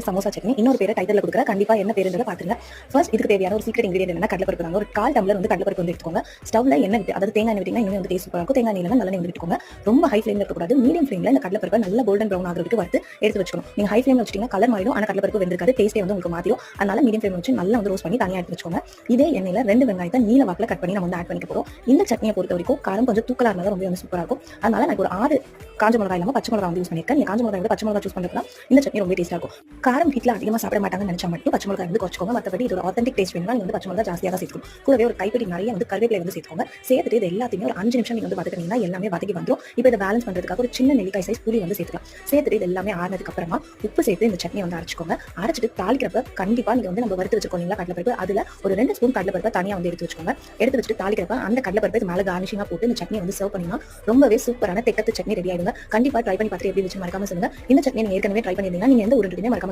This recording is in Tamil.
சமோசா சட்னி இன்னொரு பேரை டைட்டில் கொடுக்குற கண்டிப்பா என்ன பேருன்றதை பாத்துருங்க. ஃபர்ஸ்ட் இதுக்கு தேவையான ஒரு சீக்ரெட் இன்கிரியன்ட் என்னன்னா கடலைப்பருப்பு தாங்க. ஒரு 1/4 டம்ளர் வந்து கடலைப்பருப்பு வந்து எடுத்துக்கோங்க. ஸ்டவ்ல எண்ணெய் விட்டு, அதாவது தேங்காய் எண்ணெய் விட்டீங்கன்னா இன்னும் வந்து டேஸ்ட் சூப்பரா இருக்கும். தேங்காய் எண்ணெயில நல்லெண்ணெய் வந்து விட்டுக்கோங்க. ரொம்ப ஹை ஃப்ளேம்ல இருக்கக்கூடாது, மீடியம் ஃப்ளேம்ல இந்த கடலைப்பருப்பை நல்லா கோல்டன் ப்ரௌன் ஆகிறதுக்கு வறுத்து எடுத்து வச்சுக்கணும். நீங்க ஹை ஃப்ளேம்ல வச்சிட்டீங்கன்னா கலர் மாறிடும், ஆனா கடலைப்பருப்பு வெந்திருக்காது, டேஸ்ட்டே வந்து உங்களுக்கு மாத்திரும். அதனால மீடியம் ஃப்ளேம்ல வச்சு நல்லா வந்து ரோஸ்ட் பண்ணி தனியா எடுத்து வச்சுக்கோங்க. இதே எண்ணெயில 2 வெங்காயத்தை நீல வாக்குல கட் பண்ணி நம்ம வந்து ஆட் பண்ணிக்க போறோம். இந்த சட்னியை பொறுத்த வரைக்கும் காரம் கொஞ்சம் தூக்கலா இருந்தா ரொம்ப வந்து சூப்பரா இருக்கும். அதனால நான் ஒரு 6 காஞ்ச மிளகாய் இல்லாம பச்சை மிளகாய் வந்து யூஸ் பண்ணிருக்கேன். நீங்க காஞ்ச மிளகாய் விட பச்சை மிளகாய் சூஸ் பண்றதுனா இந்த சட்னி ரொம்ப டேஸ்டா இருக்கும். காரம் வீட்ல அதிகமா சாப்பிட மாட்டாங்கன்னு நினைச்சா மட்டும் பச்சை மிளகாய் வந்து குறைச்சுக்கோங்க. மத்தபடி இது ஒரு ஆத்தென்டிக் டேஸ்ட் வேணும்னா நீங்க வந்து பச்சை மிளகாய் ஜாஸ்தியா தான் சேர்க்கணும். கூடவே ஒரு கைப்பிடி நிறைய வந்து கருவேப்பிலை வந்து சேர்த்துக்கோங்க. சேர்த்துட்டு இது எல்லாத்தையுமே ஒரு 5 நிமிஷம் நீங்க வந்து வதக்குனீங்கன்னா எல்லாமே வதக்கி வந்துரும். இப்போ இதை பேலன்ஸ் பண்றதுக்காக ஒரு சின்ன நெல்லிக்காய் சைஸ் புளி வந்து சேர்த்துக்கலாம். சேர்த்துட்டு இது எல்லாமே ஆறுனதுக்கு அப்புறமா உப்பு சேர்த்து இந்த சட்னி வந்து அரைச்சுக்கோங்க. அரைச்சிட்டு தாளிக்கிறப்ப கண்டிப்பா நீங்க வந்து நம்ம வறுத்து வச்சிருக்கோம் இல்லையா கடலைப்பருப்பு, அதுல ஒரு 2 ஸ்பூன் கடலைப்பருப்பை தனியா வந்து எடுத்து வச்சுக்கோங்க. எடுத்து வச்சுட்டு தாளிக்கிறப்ப அந்த கடலைப்பருப்பை மேல கார்னிஷிங்கா போட்டு இந்த சட்னி வந்து சர்வ் பண்ணீங்கன்னா ரொம்பவே சூப்பரான தெக்கத்து சட்னி ரெடி ஆயிடுங்க. கண்டிப்பா ட்ரை பண்ணி பார்த்துட்டு எப்படி இருந்துச்சு மறக்காம சொல்லுங்க. இந்த சட்னி நீங்க ஏற்கனவே ட்ரை பண்ணிருந்தீங்கன்னா நீங்க எந்த ஊருன்னு மறக்காம